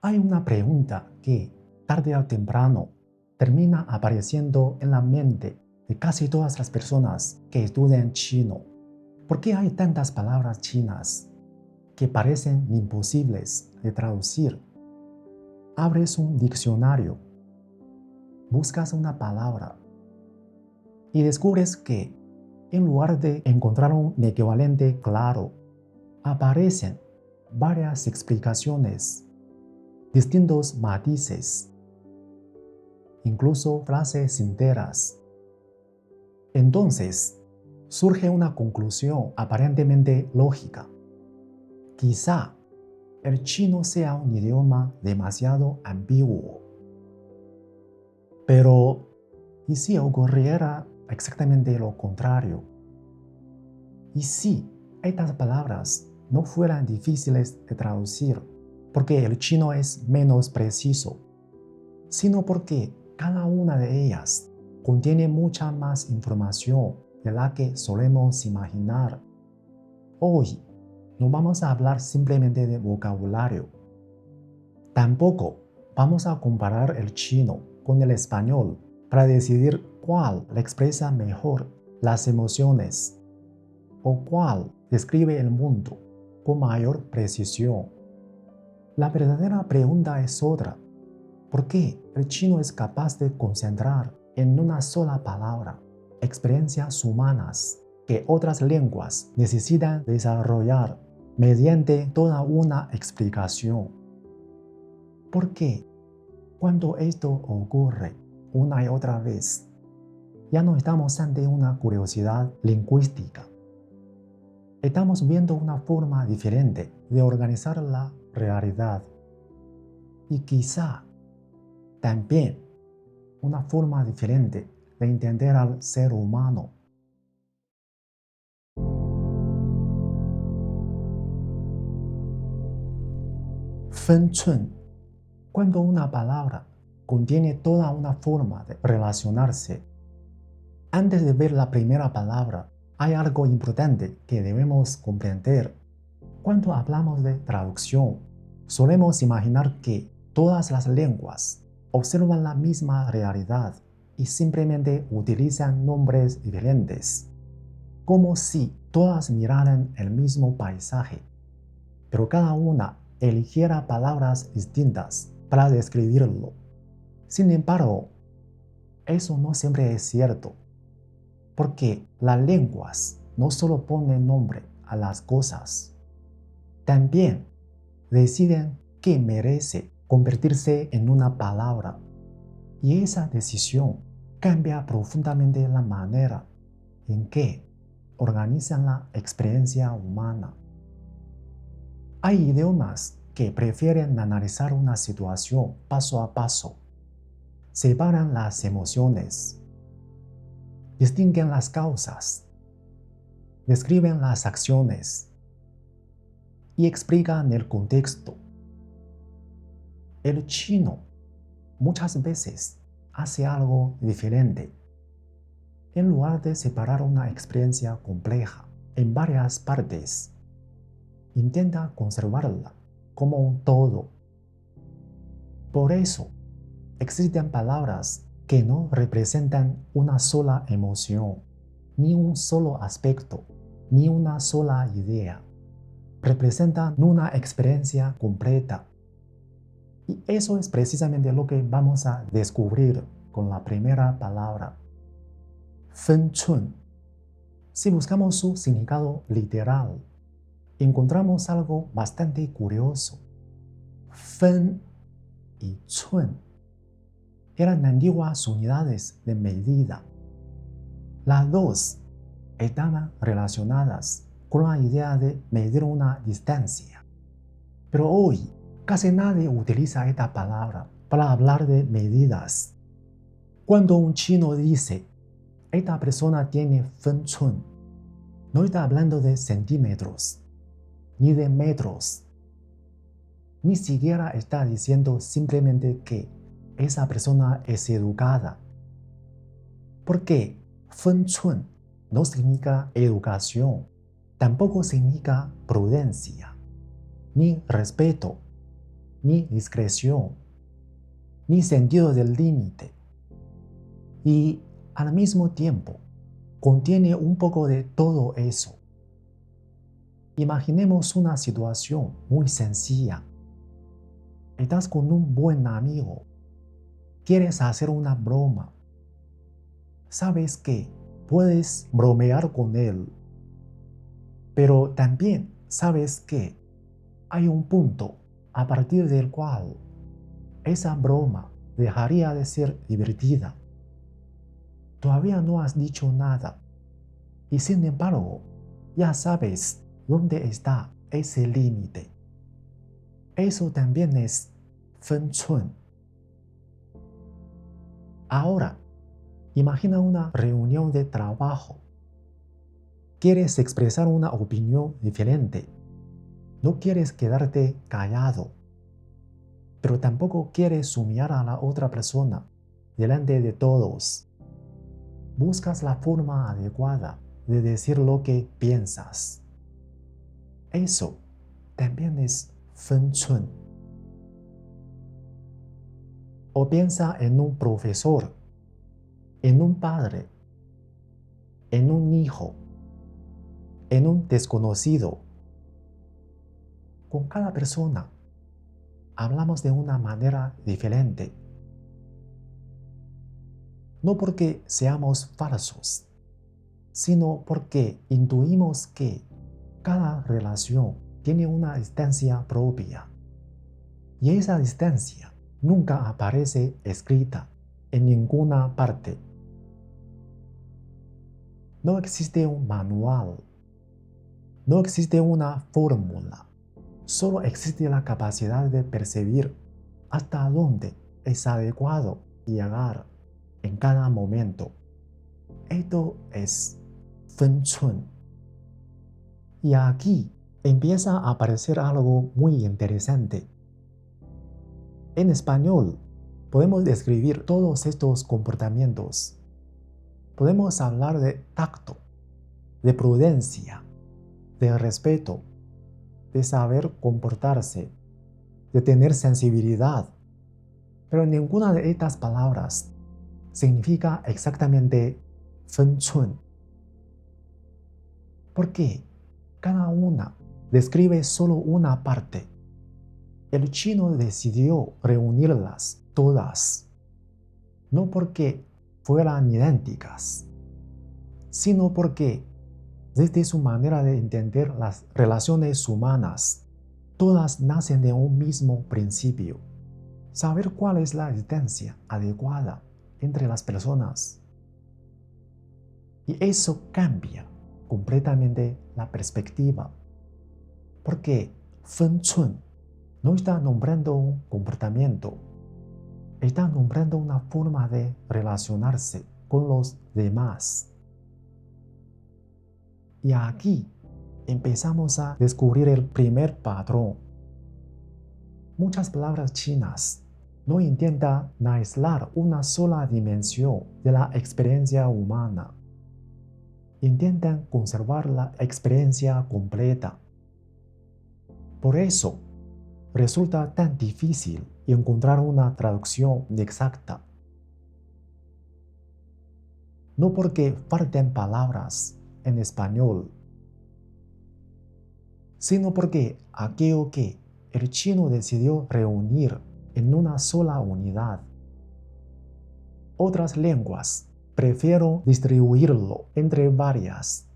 Hay una pregunta que, tarde o temprano, termina apareciendo en la mente de casi todas las personas que estudian chino. ¿Por qué hay tantas palabras chinas que parecen imposibles de traducir? Abres un diccionario, buscas una palabra y descubres que, en lugar de encontrar un equivalente claro, aparecen varias explicaciones, distintos matices, incluso frases enteras. Entonces, surge una conclusión aparentemente lógica. Quizá el chino sea un idioma demasiado ambiguo. Pero, ¿y si ocurriera exactamente lo contrario? ¿Y si estas palabras no fueran difíciles de traducir porque el chino es menos preciso, sino porque cada una de ellas contiene mucha más información de la que solemos imaginar? Hoy no vamos a hablar simplemente de vocabulario. Tampoco vamos a comparar el chino con el español para decidir cuál le expresa mejor las emociones o cuál describe el mundo con mayor precisión. La verdadera pregunta es otra. ¿Por qué el chino es capaz de concentrar en una sola palabra experiencias humanas que otras lenguas necesitan desarrollar mediante toda una explicación? ¿Por qué, cuando esto ocurre una y otra vez, ya no estamos ante una curiosidad lingüística? Estamos viendo una forma diferente de organizar la realidad y quizá también una forma diferente de entender al ser humano. Feng cuando una palabra contiene toda una forma de relacionarse. Antes de ver la primera palabra, hay algo importante que debemos comprender. Cuando hablamos de traducción, solemos imaginar que todas las lenguas observan la misma realidad y simplemente utilizan nombres diferentes, como si todas miraran el mismo paisaje, pero cada una eligiera palabras distintas para describirlo. Sin embargo, eso no siempre es cierto, porque las lenguas no solo ponen nombre a las cosas, también deciden qué merece convertirse en una palabra, y esa decisión cambia profundamente la manera en que organizan la experiencia humana. Hay idiomas que prefieren analizar una situación paso a paso, separan las emociones, distinguen las causas, describen las acciones y explican el contexto. El chino muchas veces hace algo diferente. En lugar de separar una experiencia compleja en varias partes, intenta conservarla como un todo. Por eso, existen palabras que no representan una sola emoción, ni un solo aspecto, ni una sola idea. Representan una experiencia completa. Y eso es precisamente lo que vamos a descubrir con la primera palabra, Feng. Si buscamos su significado literal, encontramos algo bastante curioso. Fen y chun eran antiguas unidades de medida. Las dos estaban relacionadas con la idea de medir una distancia. Pero hoy casi nadie utiliza esta palabra para hablar de medidas. Cuando un chino dice, esta persona tiene Feng chun, no está hablando de centímetros, ni de metros. Ni siquiera está diciendo simplemente que esa persona es educada. Porque Feng chun no significa educación, tampoco significa prudencia, ni respeto. ni discreción, ni sentido del límite. Y al mismo tiempo, contiene un poco de todo eso. Imaginemos una situación muy sencilla. Estás con un buen amigo. Quieres hacer una broma. Sabes que puedes bromear con él, pero también sabes que hay un punto a partir del cual esa broma dejaría de ser divertida. Todavía no has dicho nada y sin embargo ya sabes dónde está ese límite. Eso también es fengchun. Ahora, imagina una reunión de trabajo. Quieres expresar una opinión diferente. No quieres quedarte callado, pero tampoco quieres humillar a la otra persona delante de todos. Buscas la forma adecuada de decir lo que piensas. Eso también es fengchun. O piensa en un profesor, en un padre, en un hijo, en un desconocido. Con cada persona hablamos de una manera diferente. No porque seamos falsos, sino porque intuimos que cada relación tiene una distancia propia. Y esa distancia nunca aparece escrita en ninguna parte. No existe un manual. No existe una fórmula. Solo existe la capacidad de percibir hasta dónde es adecuado llegar en cada momento. Esto es fengchun. Y aquí empieza a aparecer algo muy interesante. En español, podemos describir todos estos comportamientos. Podemos hablar de tacto, de prudencia, de respeto, de saber comportarse, de tener sensibilidad. Pero ninguna de estas palabras significa exactamente fengchun. Porque cada una describe solo una parte. El chino decidió reunirlas todas, no porque fueran idénticas, sino porque desde su manera de entender las relaciones humanas, todas nacen de un mismo principio: saber cuál es la distancia adecuada entre las personas. Y eso cambia completamente la perspectiva, porque fengchun no está nombrando un comportamiento, está nombrando una forma de relacionarse con los demás. Y aquí empezamos a descubrir el primer patrón. Muchas palabras chinas no intentan aislar una sola dimensión de la experiencia humana. Intentan conservar la experiencia completa. Por eso, resulta tan difícil encontrar una traducción exacta. No porque falten palabras en español, sino porque aquello que el chino decidió reunir en una sola unidad. Otras lenguas prefieren distribuirlo entre varias.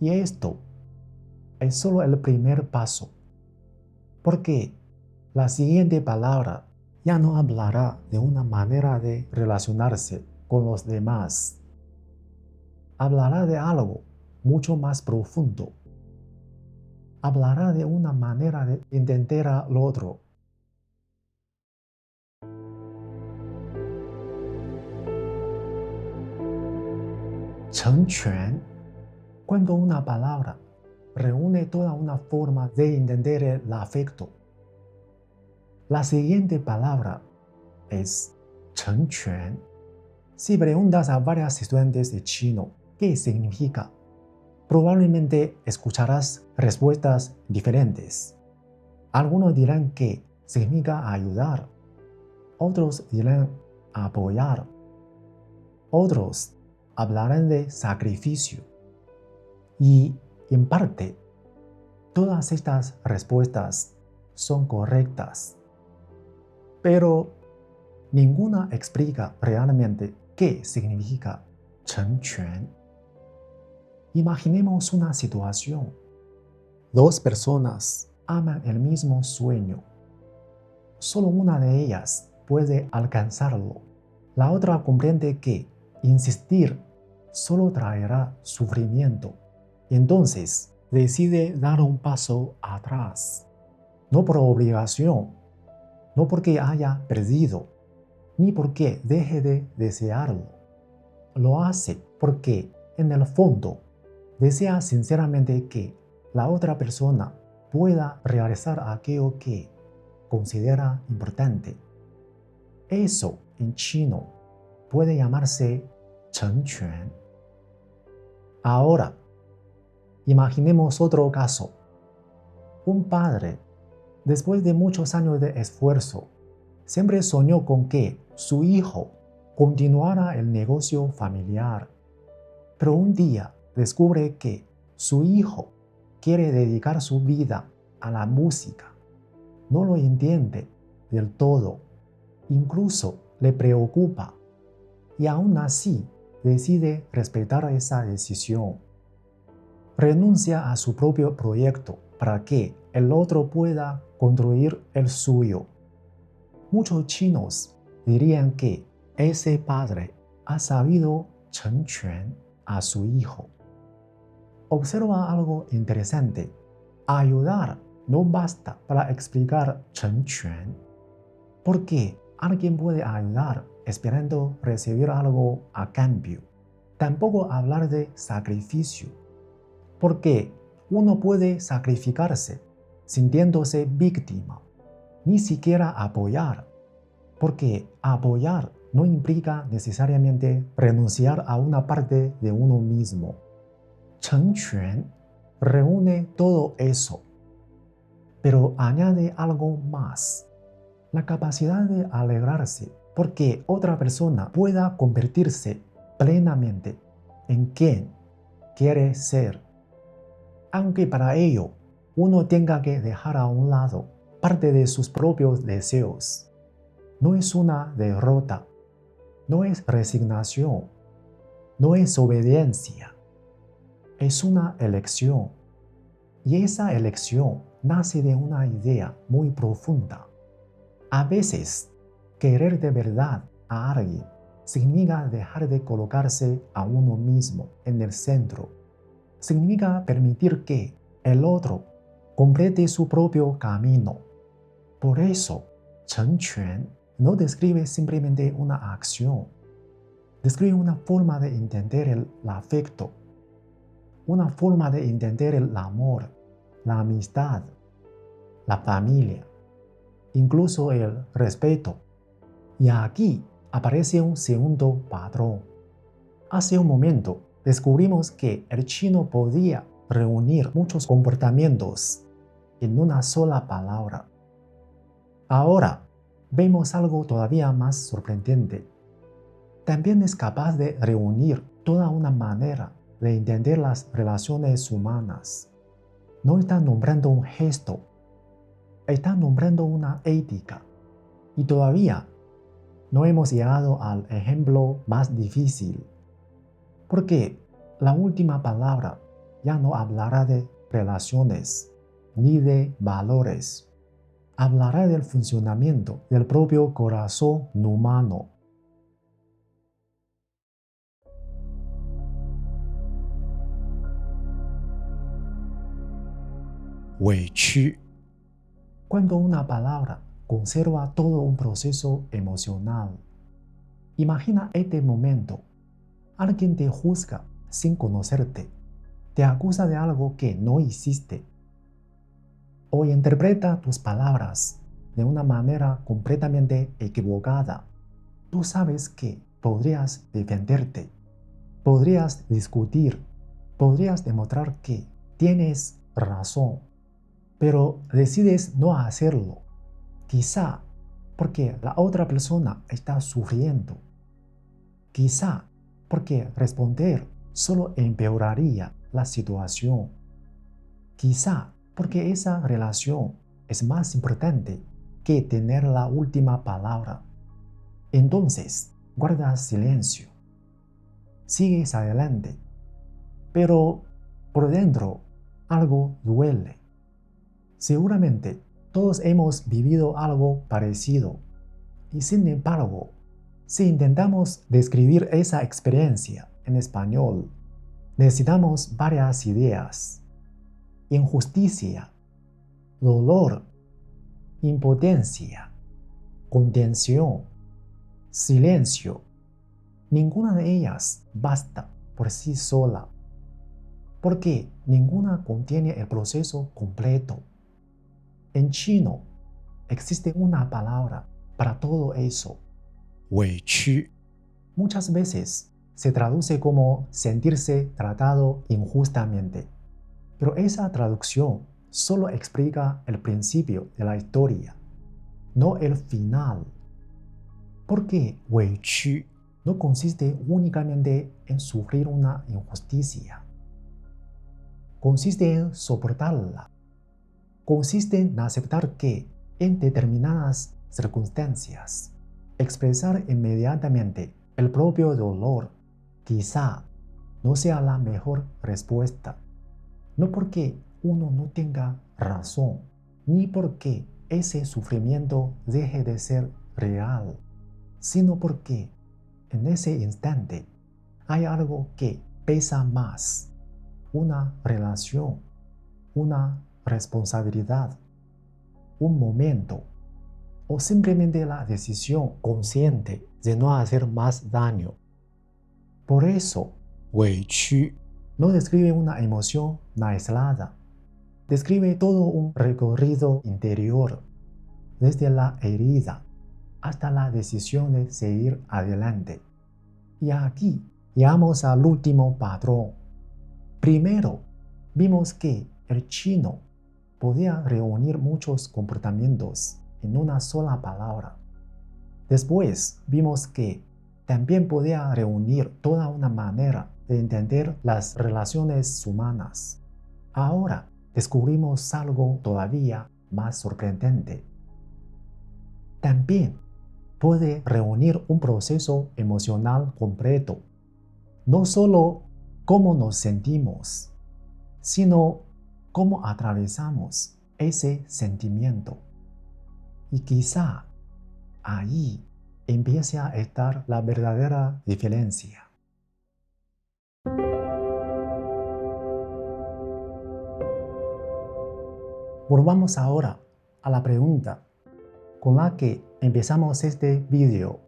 Y esto es solo el primer paso, porque la siguiente palabra ya no hablará de una manera de relacionarse con los demás. Hablará de algo mucho más profundo. Hablará de una manera de entender al otro. Chengquan, cuando una palabra reúne toda una forma de entender el afecto. La siguiente palabra es chengquan. Si preguntas a varios estudiantes de chino qué significa, probablemente escucharás respuestas diferentes. Algunos dirán que significa ayudar, otros dirán apoyar, otros hablarán de sacrificio. Y en parte, todas estas respuestas son correctas, pero ninguna explica realmente qué significa 成全. Imaginemos una situación. Dos personas aman el mismo sueño. Solo una de ellas puede alcanzarlo. La otra comprende que insistir solo traerá sufrimiento. Entonces decide dar un paso atrás. No por obligación, no porque haya perdido, ni porque deje de desearlo. Lo hace porque, en el fondo, desea sinceramente que la otra persona pueda realizar aquello que considera importante. Eso, en chino, puede llamarse 成全. Ahora, imaginemos otro caso. Un padre, después de muchos años de esfuerzo, siempre soñó con que su hijo continuara el negocio familiar. Pero un día descubre que su hijo quiere dedicar su vida a la música. No lo entiende del todo. Incluso le preocupa. Y aún así decide respetar esa decisión. Renuncia a su propio proyecto para que el otro pueda construir el suyo. Muchos chinos dirían que ese padre ha sabido 成全 a su hijo. Observa algo interesante. Ayudar no basta para explicar 成全, porque alguien puede ayudar esperando recibir algo a cambio. Tampoco hablar de sacrificio, porque uno puede sacrificarse sintiéndose víctima. Ni siquiera apoyar, porque apoyar no implica necesariamente renunciar a una parte de uno mismo. 成全 reúne todo eso, pero añade algo más: la capacidad de alegrarse porque otra persona pueda convertirse plenamente en quien quiere ser, aunque para ello uno tenga que dejar a un lado parte de sus propios deseos. No es una derrota, no es resignación, no es obediencia, es una elección. Y esa elección nace de una idea muy profunda. A veces, querer de verdad a alguien significa dejar de colocarse a uno mismo en el centro. Significa permitir que el otro complete su propio camino. Por eso, 成全 no describe simplemente una acción. Describe una forma de entender el afecto, una forma de entender el amor, la amistad, la familia, incluso el respeto. Y aquí aparece un segundo patrón. Hace un momento descubrimos que el chino podía reunir muchos comportamientos en una sola palabra. Ahora vemos algo todavía más sorprendente. También es capaz de reunir toda una manera de entender las relaciones humanas. No está nombrando un gesto, está nombrando una ética. Y todavía no hemos llegado al ejemplo más difícil, porque la última palabra ya no hablará de relaciones ni de valores. Hablará del funcionamiento del propio corazón humano. 委屈. Cuando una palabra conserva todo un proceso emocional. Imagina este momento. Alguien te juzga sin conocerte. Te acusa de algo que no hiciste. O interpreta tus palabras de una manera completamente equivocada. Tú sabes que podrías defenderte, podrías discutir, podrías demostrar que tienes razón. pero decides no hacerlo, quizá porque la otra persona está sufriendo, quizá porque responder solo empeoraría la situación, quizá porque esa relación es más importante que tener la última palabra. Entonces, guardas silencio, sigues adelante, pero por dentro algo duele. Seguramente todos hemos vivido algo parecido y sin embargo, si intentamos describir esa experiencia en español, necesitamos varias ideas: injusticia, dolor, impotencia, contención, silencio. Ninguna de ellas basta por sí sola, porque ninguna contiene el proceso completo. En chino existe una palabra para todo eso: 委屈. Muchas veces se traduce como sentirse tratado injustamente, pero esa traducción solo explica el principio de la historia, no el final. Porque 委屈 no consiste únicamente en sufrir una injusticia. Consiste en soportarla. Consiste en aceptar que, en determinadas circunstancias, expresar inmediatamente el propio dolor quizá no sea la mejor respuesta. No porque uno no tenga razón, ni porque ese sufrimiento deje de ser real, sino porque en ese instante hay algo que pesa más: una relación, una responsabilidad, un momento, o simplemente la decisión consciente de no hacer más daño. Por eso, 委屈 no describe una emoción aislada, describe todo un recorrido interior, desde la herida hasta la decisión de seguir adelante. Y aquí llegamos al último patrón. Primero, vimos que el chino podía reunir muchos comportamientos en una sola palabra. Después vimos que también podía reunir toda una manera de entender las relaciones humanas. Ahora descubrimos algo todavía más sorprendente. También puede reunir un proceso emocional completo, no solo cómo nos sentimos, sino cómo atravesamos ese sentimiento. Y quizá ahí empiece a estar la verdadera diferencia. Volvamos ahora a la pregunta con la que empezamos este vídeo.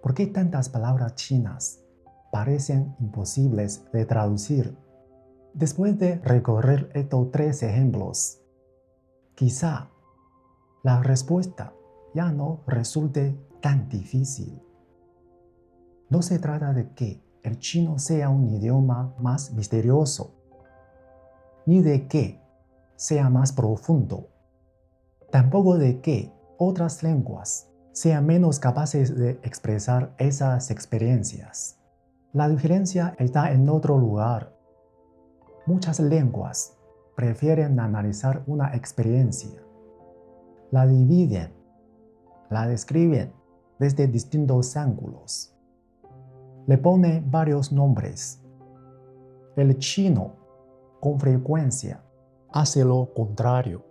¿Por qué tantas palabras chinas parecen imposibles de traducir? Después de recorrer estos 3 ejemplos, quizá la respuesta ya no resulte tan difícil. No se trata de que el chino sea un idioma más misterioso, ni de que sea más profundo, tampoco de que otras lenguas sean menos capaces de expresar esas experiencias. La diferencia está en otro lugar. Muchas lenguas prefieren analizar una experiencia, la dividen, la describen desde distintos ángulos, le ponen varios nombres. El chino, con frecuencia, hace lo contrario.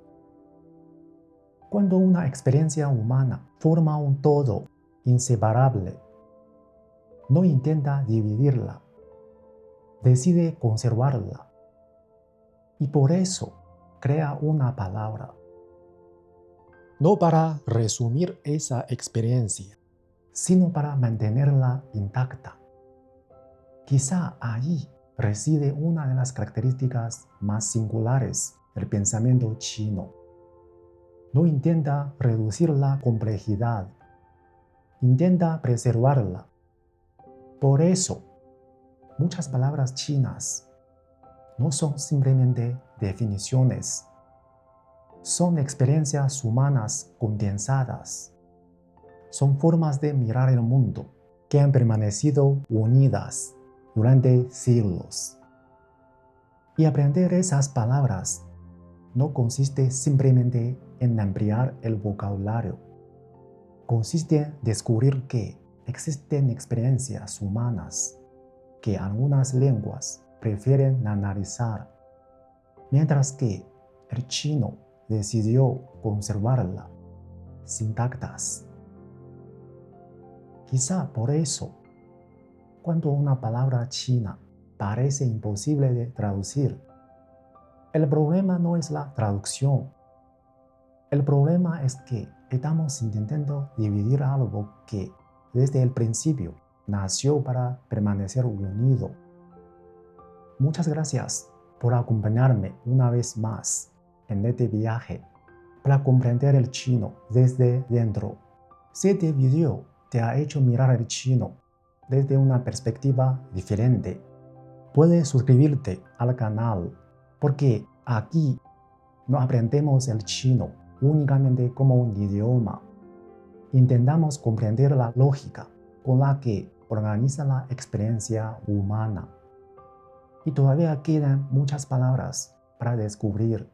Cuando una experiencia humana forma un todo inseparable, no intenta dividirla, decide conservarla, y por eso crea una palabra. No para resumir esa experiencia, sino para mantenerla intacta. Quizá ahí reside una de las características más singulares del pensamiento chino. No intenta reducir la complejidad, intenta preservarla. Por eso, muchas palabras chinas no son simplemente definiciones, Son experiencias humanas condensadas. Son formas de mirar el mundo que han permanecido unidas durante siglos. Y aprender esas palabras no consiste simplemente en ampliar el vocabulario. Consiste en descubrir que existen experiencias humanas que algunas lenguas prefieren analizar, mientras que el chino decidió conservarla intactas. Quizá por eso, cuando una palabra china parece imposible de traducir, el problema no es la traducción. El problema es que estamos intentando dividir algo que desde el principio nació para permanecer unido. Muchas gracias por acompañarme una vez más en este viaje para comprender el chino desde dentro. Si este video te ha hecho mirar el chino desde una perspectiva diferente, puedes suscribirte al canal porque aquí no aprendemos el chino únicamente como un idioma. Intentamos comprender la lógica con la que organiza la experiencia humana. Y todavía quedan muchas palabras para descubrir.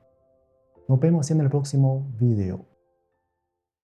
Nos vemos en el próximo video.